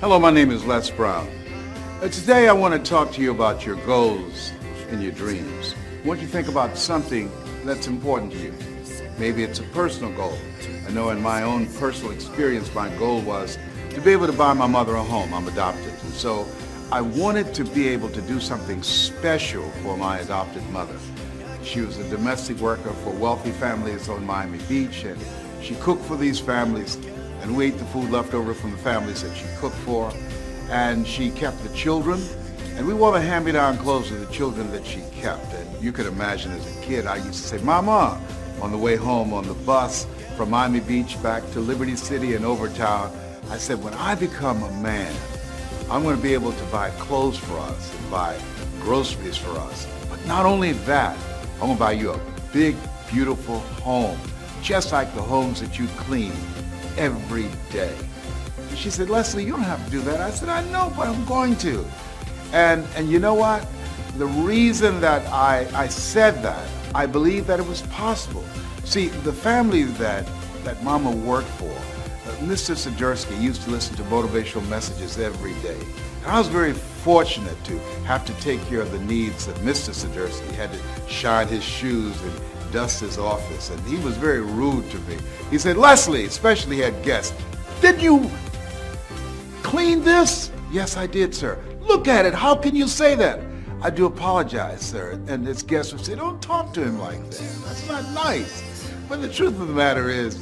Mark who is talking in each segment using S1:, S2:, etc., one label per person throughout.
S1: Hello, my name is Les Brown. Today I want to talk to you about your goals and your dreams. I want you to think about something that's important to you. Maybe it's a personal goal. I know in my own personal experience, my goal was to be able to buy my mother a home. I'm adopted. And so I wanted to be able to do something special for my adopted mother. She was a domestic worker for wealthy families on Miami Beach, and she cooked for these families, and we ate the food left over from the families that she cooked for. And she kept the children, and we wore the hand-me-down clothes of the children that she kept. And you could imagine as a kid, I used to say, "Mama," on the way home on the bus from Miami Beach back to Liberty City and Overtown. I said, when I become a man, I'm going to be able to buy clothes for us and buy groceries for us. But not only that, I'm going to buy you a big, beautiful home, just like the homes that you clean every day. And she said, "Leslie, you don't have to do that." I said, "I know, but I'm going to." And you know what? The reason that I said that, I believe that it was possible. See, the family that Mama worked for, Mr. Sidursky used to listen to motivational messages every day. And I was very fortunate to have to take care of the needs of Mr. Sidursky. He had to shine his shoes and dust his office, and he was very rude to me. He said, "Leslie," especially he had guests, "did you clean this?" "Yes, I did, sir." "Look at it. How can you say that?" "I do apologize, sir." And his guests would say, "Don't talk to him like that. That's not nice." But the truth of the matter is,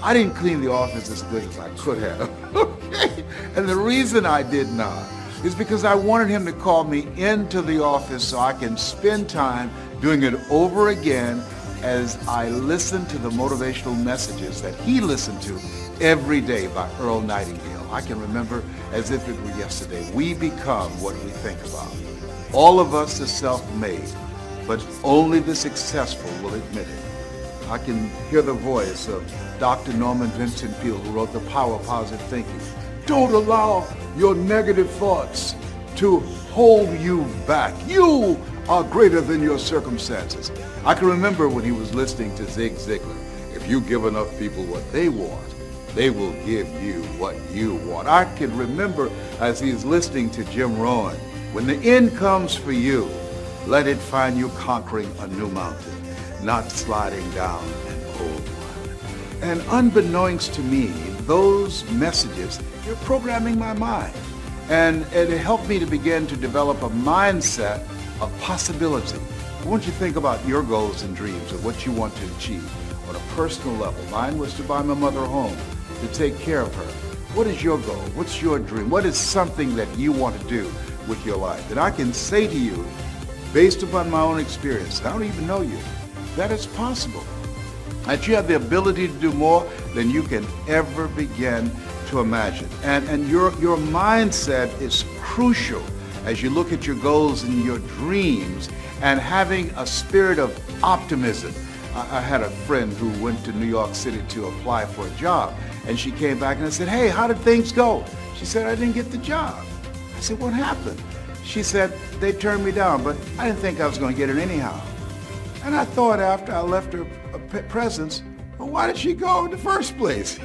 S1: I didn't clean the office as good as I could have. Okay? And the reason I did not is because I wanted him to call me into the office so I can spend time doing it over again as I listened to the motivational messages that he listened to every day by Earl Nightingale. I can remember as if it were yesterday. We become what we think about. All of us are self-made, but only the successful will admit it. I can hear the voice of Dr. Norman Vincent Peale, who wrote The Power of Positive Thinking. Don't allow your negative thoughts to hold you back. You are greater than your circumstances. I can remember when he was listening to Zig Ziglar. If you give enough people what they want, they will give you what you want. I can remember as he was listening to Jim Rohn, when the end comes for you, let it find you conquering a new mountain, not sliding down an old one. And unbeknownst to me, those messages, they're programming my mind. And it helped me to begin to develop a mindset of possibility. I want you to think about your goals and dreams of what you want to achieve on a personal level. Mine was to buy my mother a home, to take care of her. What is your goal? What's your dream? What is something that you want to do with your life? And I can say to you, based upon my own experience, I don't even know you, that it's possible. That you have the ability to do more than you can ever begin to imagine. And your mindset is crucial as you look at your goals and your dreams and having a spirit of optimism. I had a friend who went to New York City to apply for a job, and she came back and I said, "Hey, how did things go?" She said, "I didn't get the job." I said, "What happened?" She said, "They turned me down, but I didn't think I was going to get it anyhow." And I thought after I left her presence, well, why did she go in the first place?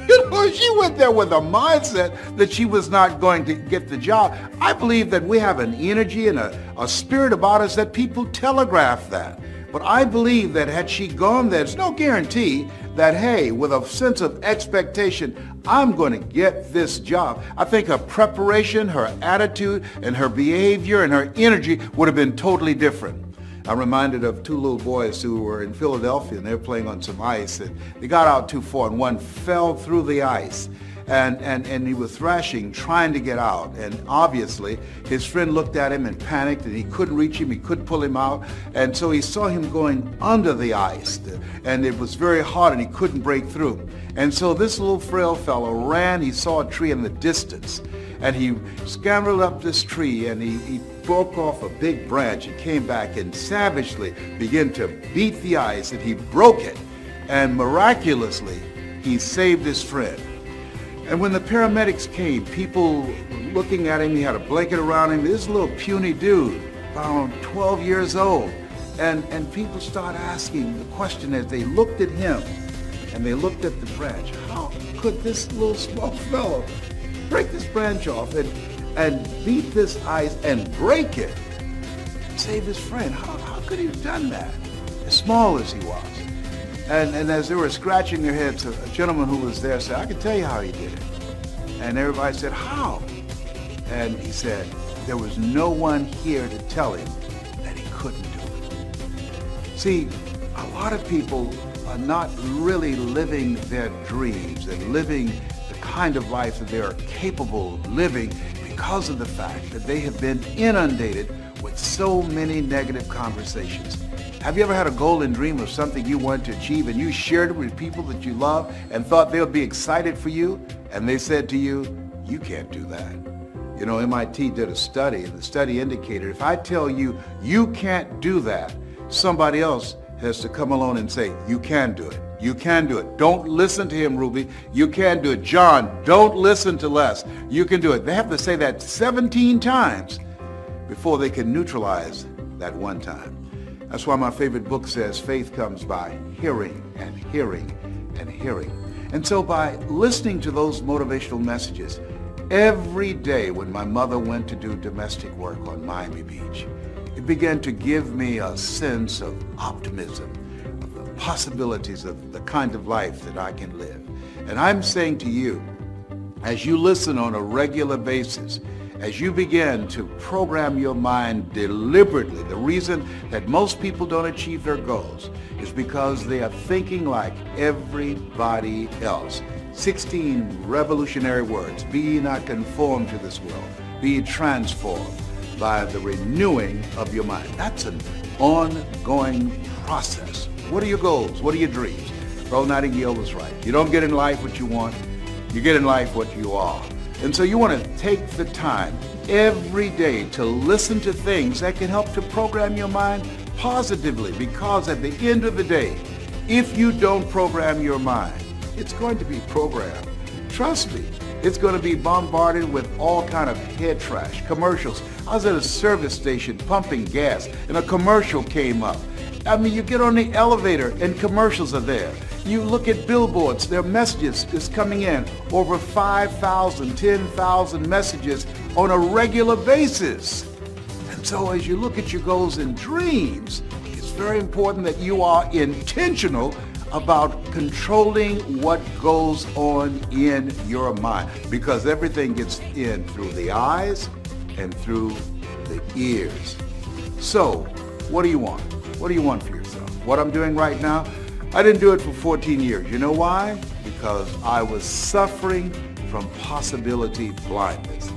S1: She went there with a mindset that she was not going to get the job. I believe that we have an energy and a spirit about us that people telegraph that. But I believe that had she gone there, there's no guarantee that, hey, with a sense of expectation, I'm going to get this job. I think her preparation, her attitude, and her behavior and her energy would have been totally different. I'm reminded of two little boys who were in Philadelphia, and they were playing on some ice, and they got out too far, and one fell through the ice. And he was thrashing, trying to get out. And obviously, his friend looked at him and panicked, and he couldn't reach him, he couldn't pull him out. And so he saw him going under the ice, and it was very hard, and he couldn't break through. And so this little frail fellow ran, he saw a tree in the distance, and he scrambled up this tree, and he broke off a big branch and came back and savagely began to beat the ice, and he broke it. And miraculously, he saved his friend. And when the paramedics came, people looking at him, he had a blanket around him, this little puny dude, about 12 years old. And people started asking the question as they looked at him and they looked at the branch, how could this little small fellow break this branch off and beat this ice and break it. Save his friend. How could he have done that? As small as he was. And as they were scratching their heads, a gentleman who was there said, I can tell you how he did it. And everybody said, how? And he said, there was no one here to tell him that he couldn't do it. See, a lot of people are not really living their dreams and living the kind of life that they are capable of living because of the fact that they have been inundated with so many negative conversations. Have you ever had a goal and dream of something you wanted to achieve and you shared it with people that you love and thought they would be excited for you, and they said to you, you can't do that? You know, MIT did a study, and the study indicated if I tell you you can't do that, somebody else has to come along and say, you can do it. You can do it. Don't listen to him, Ruby. You can do it. John, don't listen to Les. You can do it. They have to say that 17 times before they can neutralize that one time. That's why my favorite book says faith comes by hearing and hearing and hearing. And so by listening to those motivational messages, every day when my mother went to do domestic work on Miami Beach, it began to give me a sense of optimism, of the possibilities of the kind of life that I can live. And I'm saying to you, as you listen on a regular basis, as you begin to program your mind deliberately, the reason that most people don't achieve their goals is because they are thinking like everybody else. 16 revolutionary words. Be ye not conformed to this world. Be ye transformed by the renewing of your mind. That's an ongoing process. What are your goals? What are your dreams? Earl Nightingale was right. You don't get in life what you want. You get in life what you are. And so you want to take the time every day to listen to things that can help to program your mind positively, because at the end of the day, if you don't program your mind, it's going to be programmed. Trust me, it's going to be bombarded with all kind of head trash, commercials. I was at a service station pumping gas and a commercial came up. I mean, you get on the elevator and commercials are there. You look at billboards, their messages is coming in, over 5,000, 10,000 messages on a regular basis. And so as you look at your goals and dreams, it's very important that you are intentional about controlling what goes on in your mind, because everything gets in through the eyes and through the ears. So, what do you want? What do you want for yourself? What I'm doing right now, I didn't do it for 14 years. You know why? Because I was suffering from possibility blindness.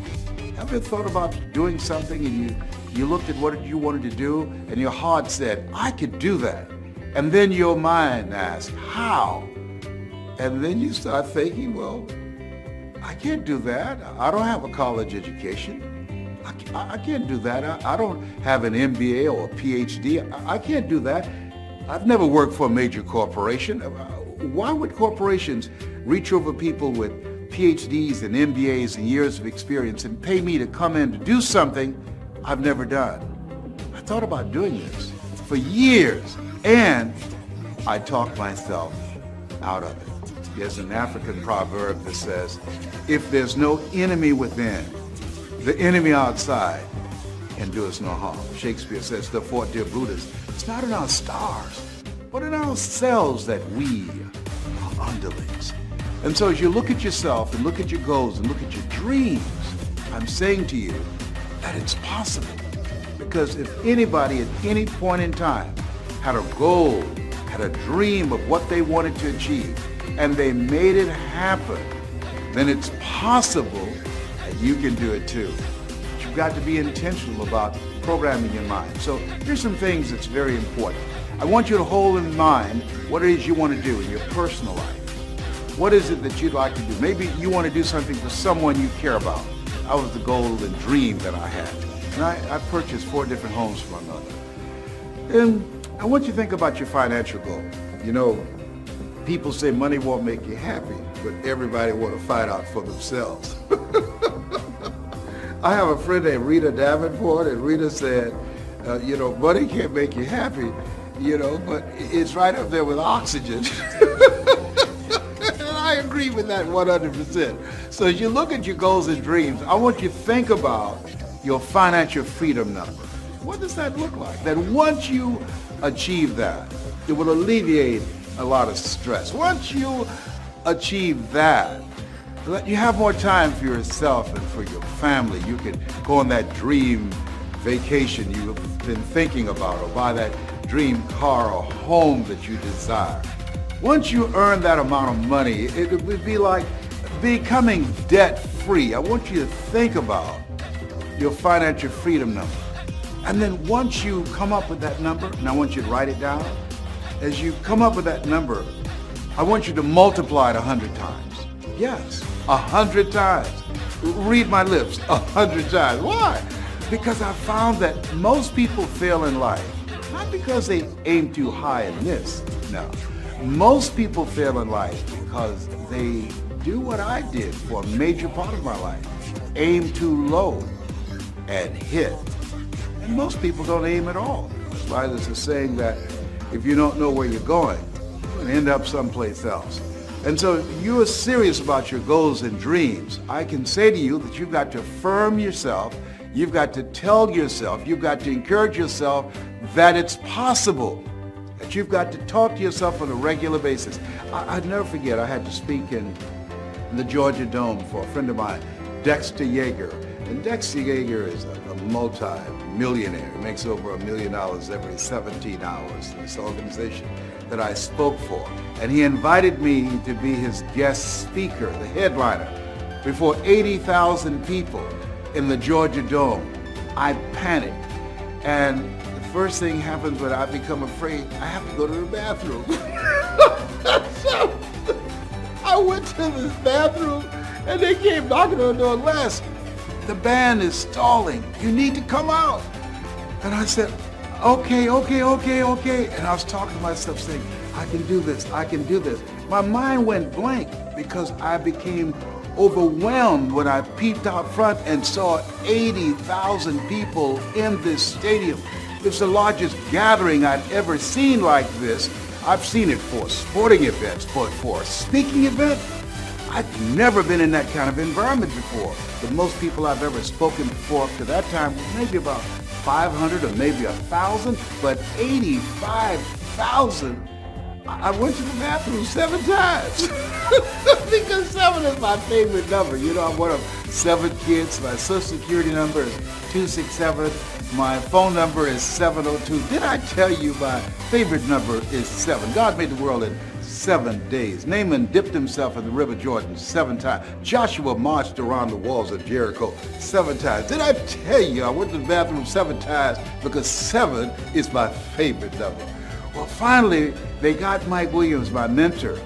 S1: Have you thought about doing something and you looked at what you wanted to do and your heart said, I could do that. And then your mind asked, how? And then you start thinking, well, I can't do that. I don't have a college education. I can't do that. I don't have an MBA or a PhD. I can't do that. I've never worked for a major corporation. Why would corporations reach over people with PhDs and MBAs and years of experience and pay me to come in to do something I've never done? I thought about doing this for years, and I talked myself out of it. There's an African proverb that says, if there's no enemy within, the enemy outside can do us no harm. Shakespeare says, therefore, dear Buddhists, it's not in our stars, but in ourselves that we are underlings. And so as you look at yourself and look at your goals and look at your dreams, I'm saying to you that it's possible. Because if anybody at any point in time had a goal, had a dream of what they wanted to achieve, and they made it happen, then it's possible that you can do it too. But you've got to be intentional about programming your mind. So here's some things that's very important. I want you to hold in mind what it is you want to do in your personal life. What is it that you'd like to do? Maybe you want to do something for someone you care about. That was the goal and dream that I had. And I purchased 4 different homes for my mother. And I want you to think about your financial goal. You know, people say money won't make you happy, but everybody want to find out for themselves. I have a friend named Rita Davenport, and Rita said, money can't make you happy, but it's right up there with oxygen. And I agree with that 100%. So as you look at your goals and dreams, I want you to think about your financial freedom number. What does that look like? That once you achieve that, it will alleviate a lot of stress. Once you achieve that, you have more time for yourself and for your family. You can go on that dream vacation you've been thinking about, or buy that dream car or home that you desire. Once you earn that amount of money, it would be like becoming debt-free. I want you to think about your financial freedom number. And then once you come up with that number, and I want you to write it down, as you come up with that number, I want you to multiply it 100 times. Yes, 100 times. Read my lips, 100 times. Why? Because I found that most people fail in life, not because they aim too high in this, no. Most people fail in life because they do what I did for a major part of my life. Aim too low and hit. And most people don't aim at all. That's why there's a saying that if you don't know where you're going, you're going to end up someplace else. And so if you're serious about your goals and dreams, I can say to you that you've got to affirm yourself, you've got to tell yourself, you've got to encourage yourself that it's possible, that you've got to talk to yourself on a regular basis. I'd never forget, I had to speak in the Georgia Dome for a friend of mine, Dexter Yeager. And Dexter Yeager is a multi-millionaire. He makes over $1 million every 17 hours in this organization that I spoke for. And he invited me to be his guest speaker, the headliner, before 80,000 people in the Georgia Dome. I panicked. And the first thing happens when I become afraid, I have to go to the bathroom. So I went to this bathroom and they came knocking on the door. Les, the band is stalling. You need to come out. And I said, okay. And I was talking to myself saying, I can do this, I can do this. My mind went blank because I became overwhelmed when I peeped out front and saw 80,000 people in this stadium. It's the largest gathering I've ever seen like this. I've seen it for sporting events, but for a speaking event, I've never been in that kind of environment before. The most people I've ever spoken for up to that time was maybe about 500 or maybe 1,000, but 85,000. I went to the bathroom 7 times because 7 is my favorite number. You know, I'm one of 7 kids. My social security number is 267. My phone number is 702. Did I tell you my favorite number is 7? God made the world in 7 days. Naaman dipped himself in the River Jordan 7 times. Joshua marched around the walls of Jericho 7 times. Did I tell you I went to the bathroom 7 times because 7 is my favorite number? Well, finally, they got Mike Williams, my mentor,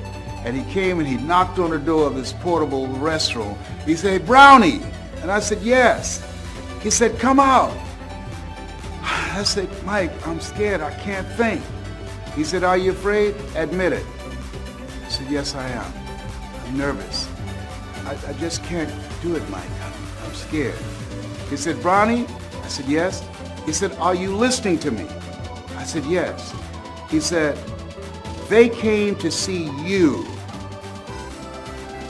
S1: and he came and he knocked on the door of this portable restroom. He said, Brownie. And I said, yes. He said, come out. I said, Mike, I'm scared. I can't think. He said, are you afraid? Admit it. I said, yes, I am. I'm nervous. I just can't do it, Mike. I'm scared. He said, Brownie? I said, yes. He said, are you listening to me? I said, yes. He said, they came to see you.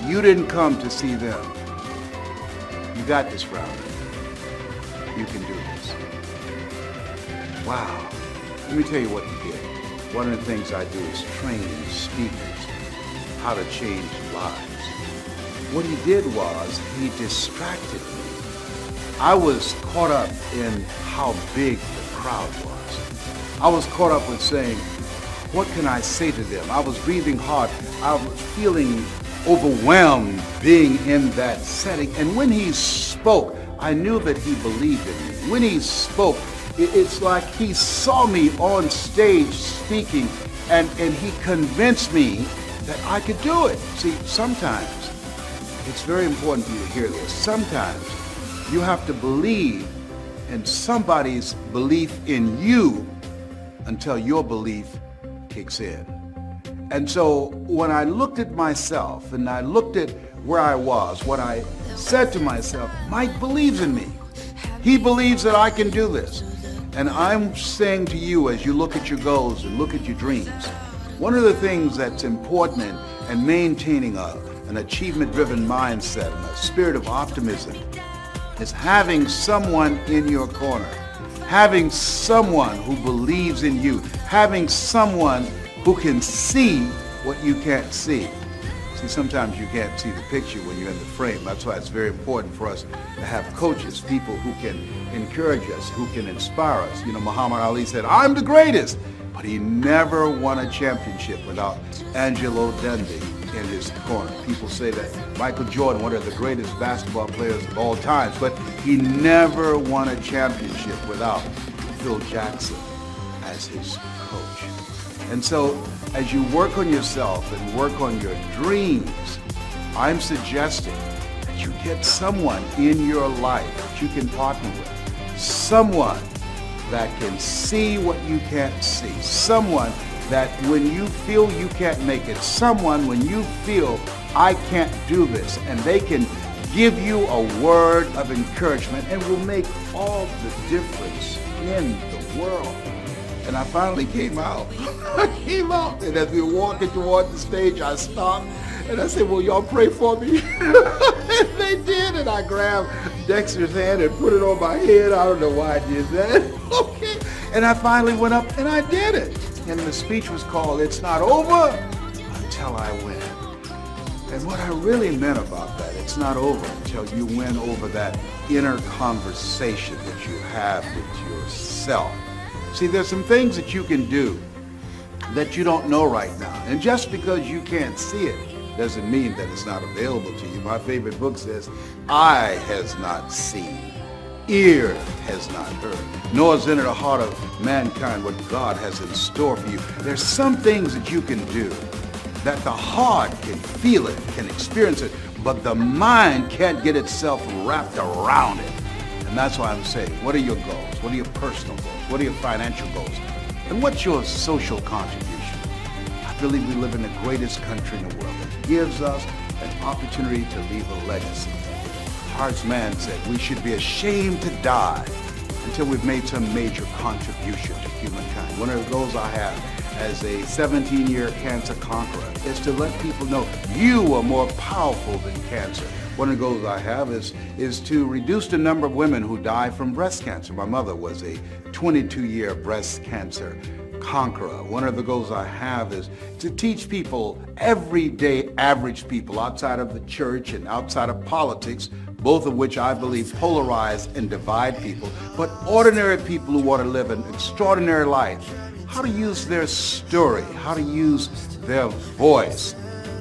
S1: You didn't come to see them. You got this, Brownie. You can do this. Wow. Let me tell you what he did. One of the things I do is train speakers how to change lives. What he did was he distracted me. I was caught up in how big the crowd was. I was caught up with saying, what can I say to them? I was breathing hard. I was feeling overwhelmed being in that setting. And when he spoke, I knew that he believed in me. When he spoke, it's like he saw me on stage speaking and he convinced me that I could do it. See, sometimes, it's very important for you to hear this. Sometimes you have to believe in somebody's belief in you until your belief kicks in. And so when I looked at myself and I looked at where I was, what I said to myself, Mike believes in me. He believes that I can do this. And I'm saying to you, as you look at your goals and look at your dreams, one of the things that's important and maintaining an achievement-driven mindset and a spirit of optimism is having someone in your corner, having someone who believes in you, having someone who can see what you can't see. See, sometimes you can't see the picture when you're in the frame. That's why it's very important for us to have coaches, people who can encourage us, who can inspire us. You know, Muhammad Ali said, "I'm the greatest," but he never won a championship without Angelo Dundee in his corner. People say that Michael Jordan, one of the greatest basketball players of all time, but he never won a championship without Phil Jackson as his coach. And so as you work on yourself and work on your dreams, I'm suggesting that you get someone in your life that you can partner with, someone that can see what you can't see, someone that when you feel you can't make it, someone when you feel I can't do this, and they can give you a word of encouragement and will make all the difference in the world. And I finally came out. I came out, and as we were walking toward the stage, I stopped, and I said, "Will y'all pray for me?" And they did, and I grabbed Dexter's hand and put it on my head. I don't know why I did that. Okay. And I finally went up, and I did it. And the speech was called, "It's Not Over Until I Win." And what I really meant about that, it's not over until you win over that inner conversation that you have with yourself. See, there's some things that you can do that you don't know right now. And just because you can't see it doesn't mean that it's not available to you. My favorite book says, "Eye has not seen, ear has not heard, nor has entered the heart of mankind what God has in store for you." There's some things that you can do that the heart can feel it, can experience it, but the mind can't get itself wrapped around it. And that's why I'm saying, what are your goals? What are your personal goals? What are your financial goals? And what's your social contribution? I believe we live in the greatest country in the world. It gives us an opportunity to leave a legacy. Hart's man said we should be ashamed to die until we've made some major contribution to humankind. One of the goals I have as a 17-year cancer conqueror is to let people know you are more powerful than cancer. One of the goals I have is to reduce the number of women who die from breast cancer. My mother was a 22-year breast cancer conqueror. One of the goals I have is to teach people, everyday average people outside of the church and outside of politics, both of which I believe polarize and divide people, but ordinary people who want to live an extraordinary life, how to use their story, how to use their voice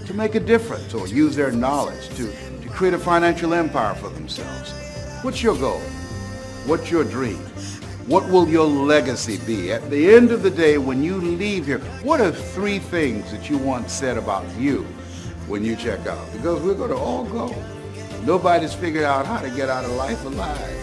S1: to make a difference, or use their knowledge to create a financial empire for themselves. What's your goal? What's your dream? What will your legacy be? At the end of the day, when you leave here, what are 3 things that you want said about you when you check out? Because we're going to all go. Nobody's figured out how to get out of life alive.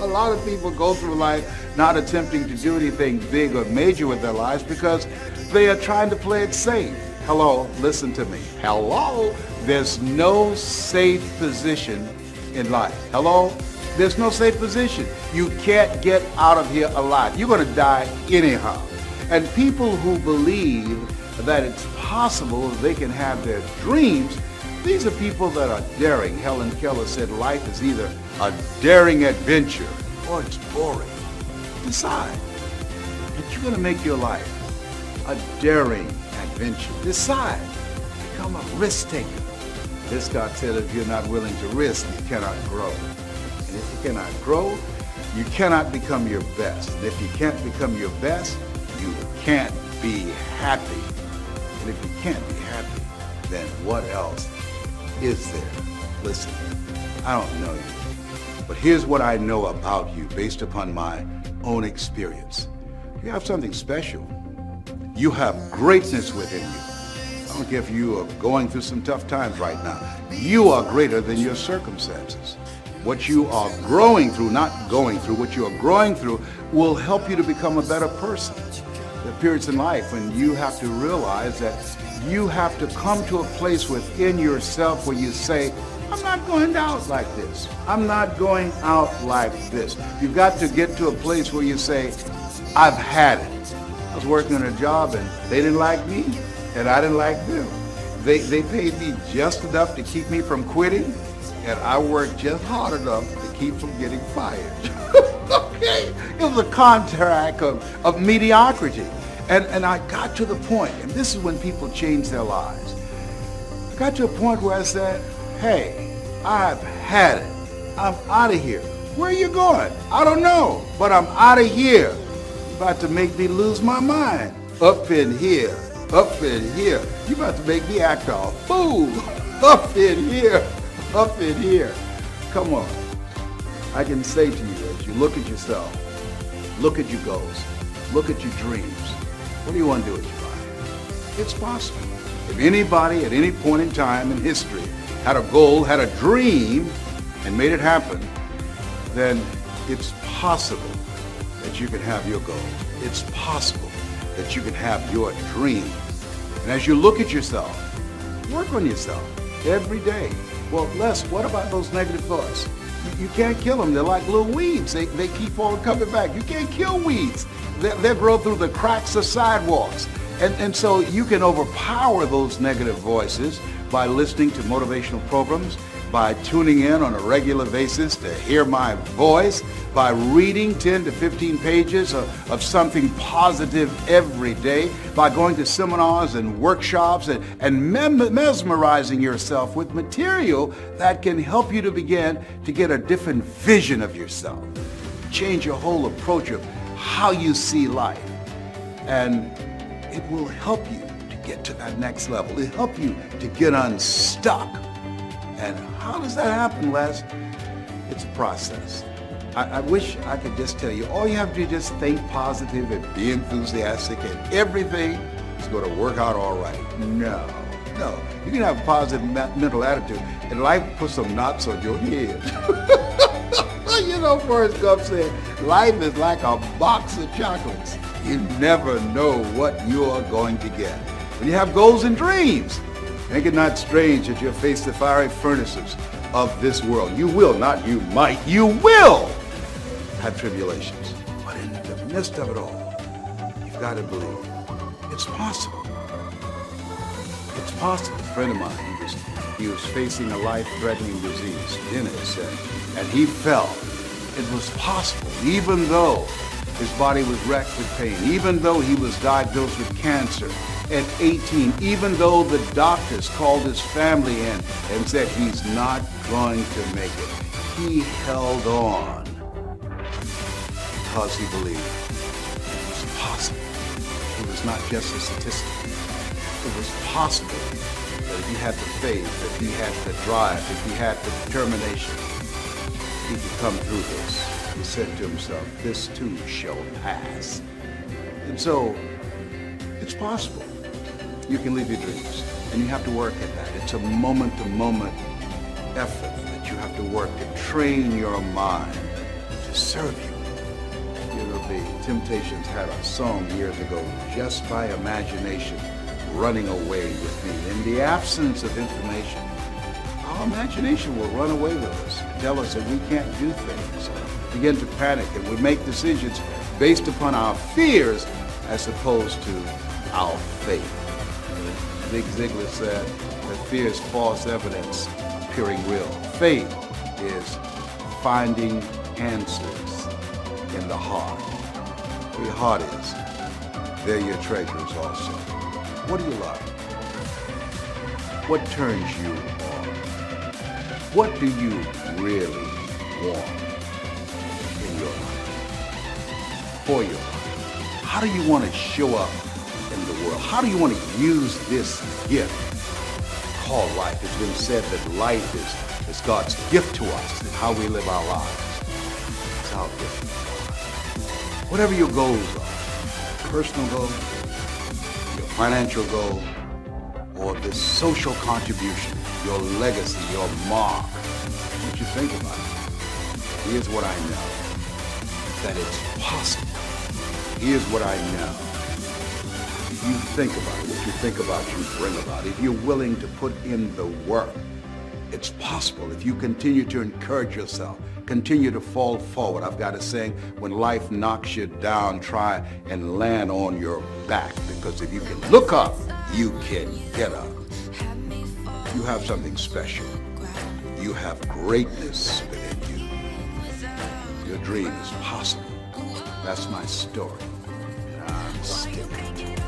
S1: A lot of people go through life not attempting to do anything big or major with their lives because they are trying to play it safe. Hello, listen to me. Hello, there's no safe position in life. Hello, there's no safe position. You can't get out of here alive. You're going to die anyhow. And people who believe that it's possible they can have their dreams, these are people that are daring. Helen Keller said life is either a daring adventure or it's boring. Decide that you're going to make your life a daring adventure. Decide. Become a risk taker. This God said if you're not willing to risk, you cannot grow. And if you cannot grow, you cannot become your best. And if you can't become your best, you can't be happy. And if you can't be happy, then what else is there? Listen, I don't know you, but here's what I know about you based upon my own experience. You have something special. You have greatness within you. I don't care if you are going through some tough times right now. You are greater than your circumstances. What you are growing through, not going through, what you are growing through will help you to become a better person. There are periods in life when you have to realize that you have to come to a place within yourself where you say, I'm not going out like this. I'm not going out like this. You've got to get to a place where you say, I've had it. I was working on a job and they didn't like me and I didn't like them. They paid me just enough to keep me from quitting, and I worked just hard enough to keep from getting fired. Okay? It was a contract of mediocrity. And I got to the point, and this is when people change their lives. I got to a point where I said, hey, I've had it. I'm out of here. Where are you going? I don't know, but I'm out of here. You're about to make me lose my mind. Up in here. Up in here. You're about to make me act a fool. Up in here. Up in here. Come on. I can say to you, as you look at yourself, look at your goals, look at your dreams, what do you want to do with your life? It's possible. If anybody at any point in time in history had a goal, had a dream, and made it happen, then it's possible that you can have your goal. It's possible that you can have your dream. And as you look at yourself, work on yourself every day. Well, Les, what about those negative thoughts? You can't kill them. They're like little weeds. They keep on coming back. You can't kill weeds. They grow through the cracks of sidewalks. And so you can overpower those negative voices by listening to motivational programs, by tuning in on a regular basis to hear my voice, by reading 10 to 15 pages of something positive every day, by going to seminars and workshops and mesmerizing yourself with material that can help you to begin to get a different vision of yourself, change your whole approach of how you see life. And it will help you to get to that next level. It'll help you to get unstuck. And how does that happen, Les? It's a process. I wish I could just tell you, all you have to do is just think positive and be enthusiastic and everything is going to work out all right. No. You can have a positive mental attitude and life puts some knots on your head. You know, Forrest Gump said, life is like a box of chocolates. You never know what you're going to get. When you have goals and dreams, think it not strange that you'll face the fiery furnaces of this world. You will, not you might, you will have tribulations. But in the midst of it all, you've got to believe it's possible. It's possible. A friend of mine, he was facing a life-threatening disease, Dennis, and he felt it was possible, even though his body was racked with pain, even though he was diagnosed with cancer at 18, even though the doctors called his family in and said he's not going to make it. He held on because he believed it was possible. It was not just a statistic. It was possible that if he had the faith, if he had the drive, if he had the determination, he could come through this. He said to himself, this too shall pass. And so, it's possible. You can live your dreams, and you have to work at that. It's a moment-to-moment effort that you have to work to train your mind to serve you. You know, the Temptations had a song years ago, Just by Imagination, running away with me. In the absence of information, our imagination will run away with us and tell us that we can't do things, begin to panic, and we make decisions based upon our fears as opposed to our faith. Zig Ziglar said that fear is false evidence appearing real. Faith is finding answers in the heart. Where your heart is, there your treasure is also. What do you love? What turns you on? What do you really want in your life? For your life? How do you want to show up in the world? How do you want to use this gift called life? It's been said that life is God's gift to us and how we live our lives. It's our gift. Whatever your goals are, personal goal, your financial goal, or this social contribution, your legacy, your mark, what you think about it. Here's what I know, that it's possible. Here's what I know. If you think about it, what you think about, you bring about. If you're willing to put in the work, it's possible. If you continue to encourage yourself, continue to fall forward. I've got a saying, when life knocks you down, try and land on your back. Because if you can look up, you can get up. You have something special. You have greatness within you. Your dream is possible. That's my story. And I'm sticking to it.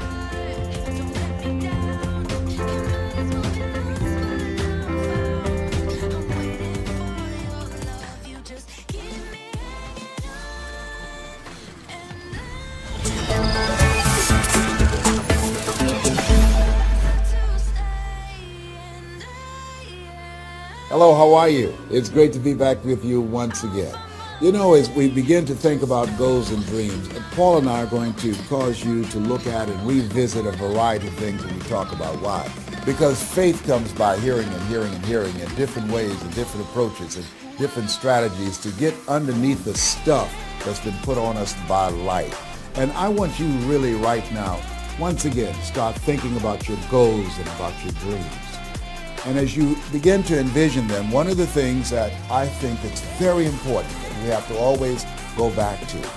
S2: Hello, how are you? It's great to be back with you once again. You know, as we begin to think about goals and dreams, Paul and I are going to cause you to look at and revisit a variety of things when we talk about why. Because faith comes by hearing and hearing and hearing in different ways and different approaches and different strategies to get underneath the stuff that's been put on us by life. And I want you really right now, once again, start thinking about your goals and about your dreams. And as you begin to envision them, one of the things that I think that's very important that we have to always go back to,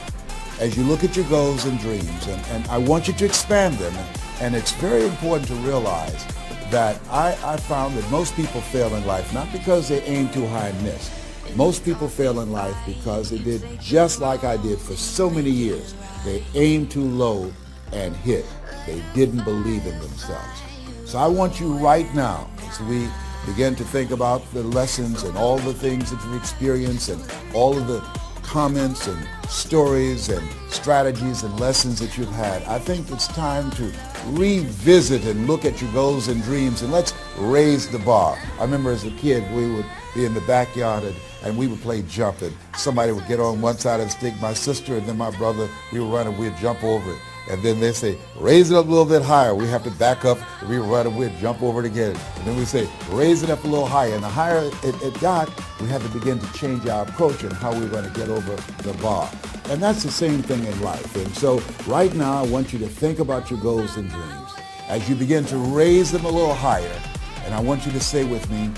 S2: as you look at your goals and dreams, and I want you to expand them, and it's very important to realize that I found that most people fail in life, not because they aim too high and miss. Most people fail in life because they did just like I did for so many years. They aimed too low and hit. They didn't believe in themselves. So I want you right now, as we begin to think about the lessons and all the things that you've experienced and all of the comments and stories and strategies and lessons that you've had, I think it's time to revisit and look at your goals and dreams, and let's raise the bar. I remember as a kid, we would be in the backyard and we would play jump, and somebody would get on one side of the stick, my sister and then my brother, we would run and we'd jump over it. And then they say, raise it up a little bit higher. We have to back up, and we run and we'd jump over it again. And then we say, raise it up a little higher. And the higher it got, we had to begin to change our approach and how we're going to get over the bar. And that's the same thing in life. And so right now, I want you to think about your goals and dreams. As you begin to raise them a little higher, and I want you to say with me,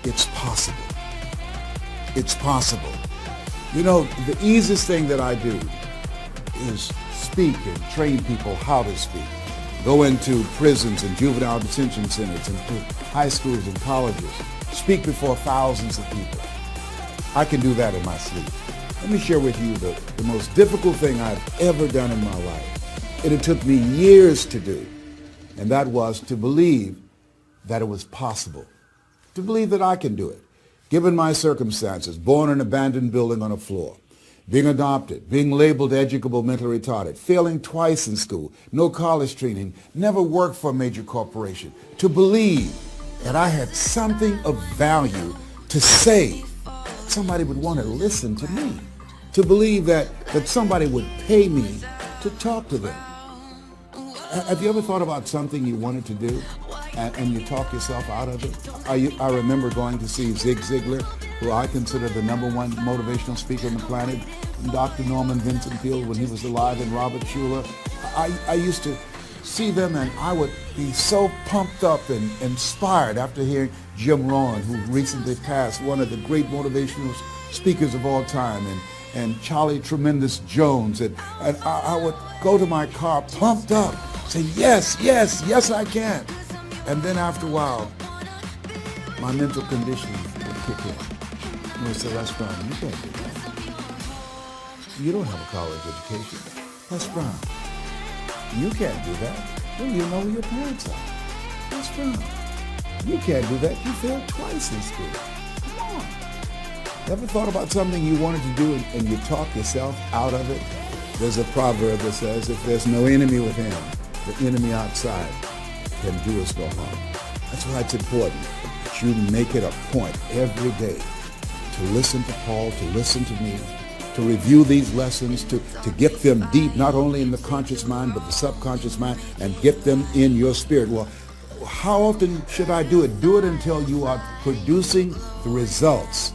S2: it's possible. It's possible. You know, the easiest thing that I do is speak and train people how to speak. Go into prisons and juvenile detention centers and high schools and colleges. Speak before thousands of people. I can do that in my sleep. Let me share with you the most difficult thing I've ever done in my life. It took me years to do, and that was to believe that it was possible. To believe that I can do it. Given my circumstances, born in an abandoned building on a floor, being adopted, being labeled educable, mentally retarded, failing twice in school, no college training, never worked for a major corporation, to believe that I had something of value to say, somebody would want to listen to me, to believe that somebody would pay me to talk to them. Have you ever thought about something you wanted to do and you talk yourself out of it? I remember going to see Zig Ziglar, who I consider the #1 motivational speaker on the planet, Dr. Norman Vincent Peale when he was alive, and Robert Schuller. I used to see them and I would be so pumped up and inspired after hearing Jim Rohn, who recently passed, one of the great motivational speakers of all time, and Charlie Tremendous Jones. And I would go to my car pumped up, say, yes, yes, yes, I can. And then after a while, my mental condition would kick in. And they say, Les Brown, you can't do that. You don't have a college education. Les Brown, you can't do that. Well, you know who your parents are. Les Brown, you can't do that. You failed twice in school. Come on. Ever thought about something you wanted to do and you talk yourself out of it? There's a proverb that says, if there's no enemy within, the enemy outside can do us no harm. That's why it's important that you make it a point every day to listen to Paul, to listen to me, to review these lessons, to get them deep, not only in the conscious mind, but the subconscious mind, and get them in your spirit. Well, how often should I do it? Do it until you are producing the results.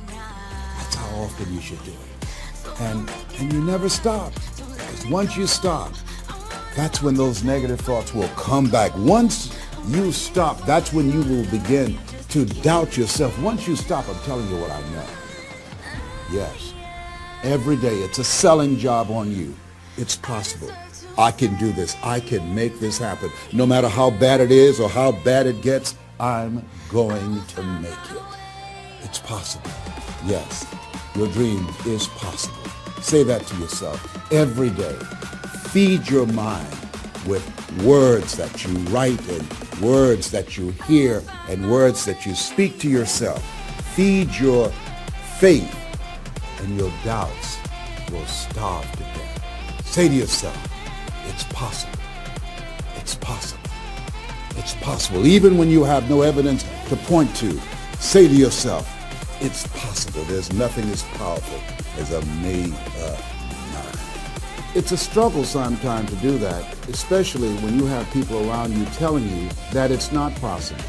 S2: That's how often you should do it. And you never stop. Because once you stop, that's when those negative thoughts will come back. Once you stop, that's when you will begin to doubt yourself. Once you stop, I'm telling you what I know. Yes. Every day, it's a selling job on you. It's possible. I can do this. I can make this happen. No matter how bad it is or how bad it gets, I'm going to make it. It's possible. Yes, your dream is possible. Say that to yourself every day. Feed your mind with words that you write and words that you hear and words that you speak to yourself. Feed your faith and your doubts will starve to death. Say to yourself, it's possible. It's possible. It's possible. Even when you have no evidence to point to, say to yourself, it's possible. There's nothing as powerful as a made-up mind. It's a struggle sometimes to do that, especially when you have people around you telling you that it's not possible,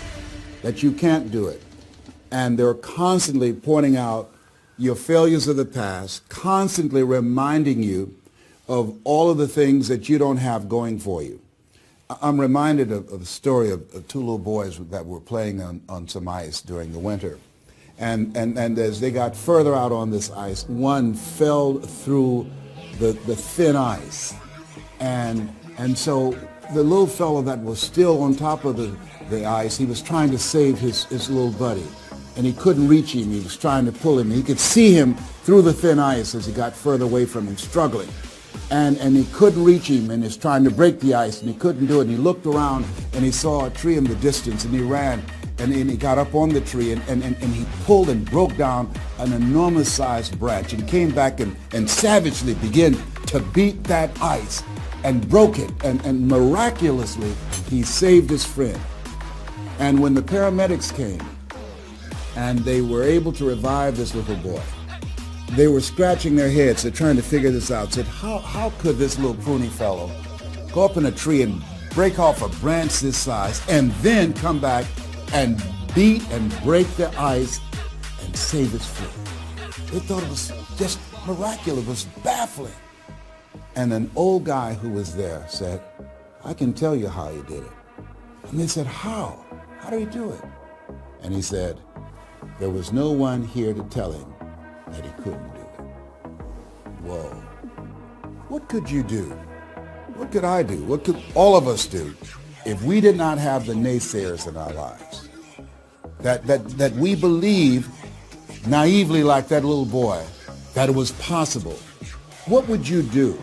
S2: that you can't do it. And they're constantly pointing out your failures of the past, constantly reminding you of all of the things that you don't have going for you. I'm reminded of a story of two little boys that were playing on some ice during the winter. And as they got further out on this ice, one fell through the thin ice. And so the little fellow that was still on top of the ice, he was trying to save his little buddy. And he couldn't reach him. He was trying to pull him. He could see him through the thin ice as he got further away from him, struggling. And he couldn't reach him, and he's trying to break the ice, and he couldn't do it. And he looked around, and he saw a tree in the distance, and he ran, and he got up on the tree, and he pulled and broke down an enormous-sized branch, and came back and savagely began to beat that ice, and broke it, and miraculously, he saved his friend. And when the paramedics came, and they were able to revive this little boy, they were scratching their heads. They're trying to figure this out. Said, how could this little pruny fellow go up in a tree and break off a branch this size and then come back and beat and break the ice and save his friend? They thought it was just miraculous. It was baffling. And an old guy who was there said, I can tell you how he did it. And they said, how? How did he do it? And he said, there was no one here to tell him that he couldn't do it. Whoa. What could you do? What could I do? What could all of us do if we did not have the naysayers in our lives? That we believe naively like that little boy that it was possible. What would you do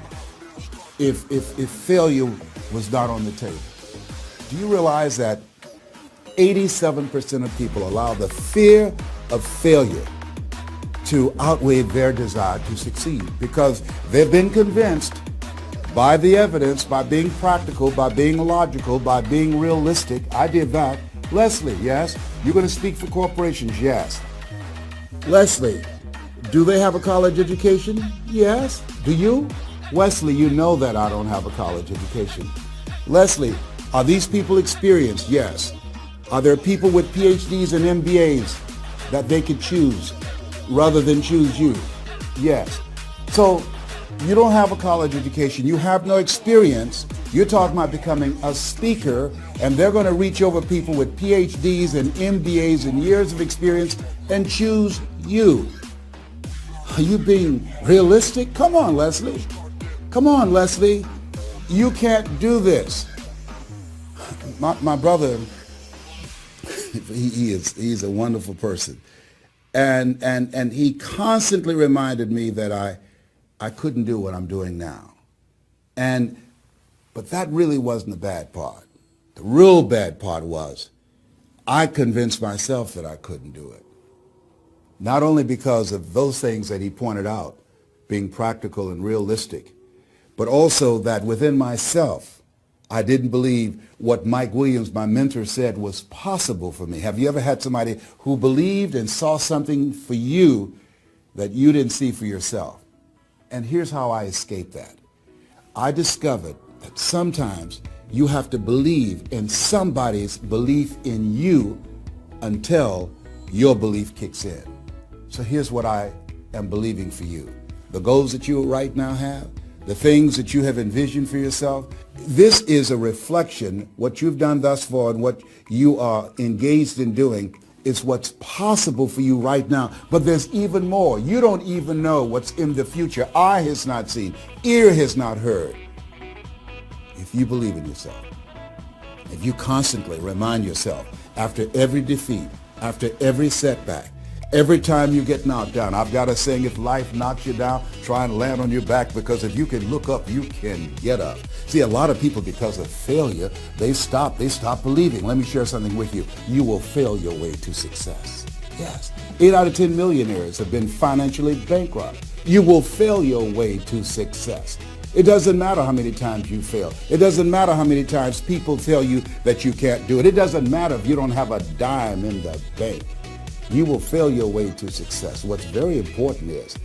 S2: if failure was not on the table? Do you realize that 87% of people allow the fear of failure to outweigh their desire to succeed because they've been convinced by the evidence, by being practical, by being logical, by being realistic. I did that. Leslie, yes? You're going to speak for corporations? Yes. Leslie, do they have a college education? Yes. Do you? Wesley, you know that I don't have a college education. Leslie, are these people experienced? Yes. Are there people with PhDs and MBAs that they could choose rather than choose you? Yes. So you don't have a college education. You have no experience. You're talking about becoming a speaker, and they're going to reach over people with PhDs and MBAs and years of experience and choose you. Are you being realistic? Come on, Leslie. Come on, Leslie. You can't do this. My brother, he's a wonderful person. And he constantly reminded me that I couldn't do what I'm doing now. But that really wasn't the bad part. The real bad part was I convinced myself that I couldn't do it. Not only because of those things that he pointed out, being practical and realistic, but also that within myself, I didn't believe what Mike Williams, my mentor, said was possible for me. Have you ever had somebody who believed and saw something for you that you didn't see for yourself? And here's how I escaped that. I discovered that sometimes you have to believe in somebody's belief in you until your belief kicks in. So here's what I am believing for you. The goals that you right now have, the things that you have envisioned for yourself, this is a reflection. What you've done thus far and what you are engaged in doing is what's possible for you right now. But there's even more. You don't even know what's in the future. Eye has not seen, ear has not heard. If you believe in yourself, if you constantly remind yourself after every defeat, after every setback, every time you get knocked down. I've got a saying, if life knocks you down, try and land on your back, because if you can look up, you can get up. See, a lot of people, because of failure, they stop believing. Let me share something with you. You will fail your way to success. Yes. 8 out of 10 millionaires have been financially bankrupt. You will fail your way to success. It doesn't matter how many times you fail. It doesn't matter how many times people tell you that you can't do it. It doesn't matter if you don't have a dime in the bank. You will fail your way to success. What's very important is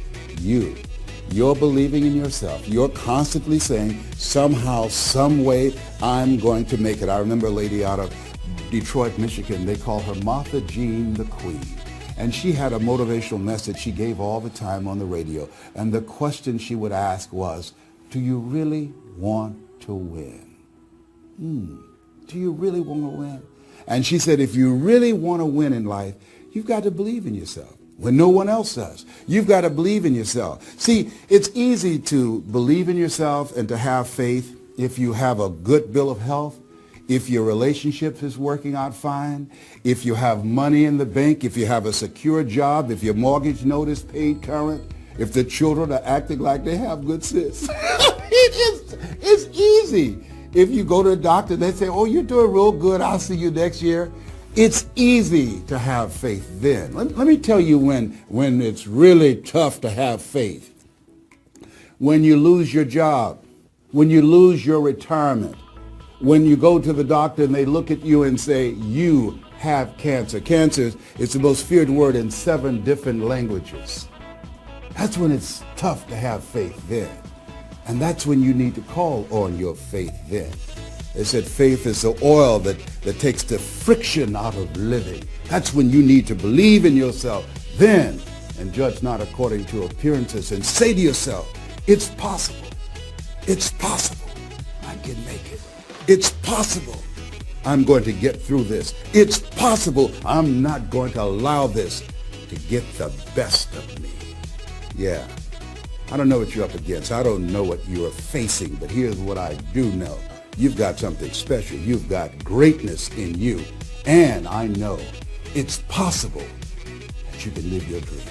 S2: you're believing in yourself. You're constantly saying, somehow, some way, I'm going to make it. I remember a lady out of Detroit, Michigan. They call her Martha Jean the Queen. And she had a motivational message she gave all the time on the radio. And the question she would ask was, do you really want to win? Do you really want to win? And she said, if you really want to win in life, you've got to believe in yourself when no one else does. You've got to believe in yourself. See, it's easy to believe in yourself and to have faith if you have a good bill of health, if your relationship is working out fine, if you have money in the bank, if you have a secure job, if your mortgage note is paid current, if the children are acting like they have good sense. It's easy. If you go to a doctor, they say, oh, you're doing real good, I'll see you next year. It's easy to have faith then. Let me tell you when it's really tough to have faith. When you lose your job, when you lose your retirement, when you go to the doctor and they look at you and say, you have cancer. Cancer is the most feared word in 7 different languages. That's when it's tough to have faith then. And that's when you need to call on your faith then. They said faith is the oil that takes the friction out of living. That's when you need to believe in yourself then and judge not according to appearances, and say to yourself, it's possible. It's possible. I can make it. It's possible. I'm going to get through this. It's possible. I'm not going to allow this to get the best of me. Yeah. I don't know what you're up against. I don't know what you are facing, but here's what I do know. You've got something special. You've got greatness in you. And I know it's possible that you can live your dream.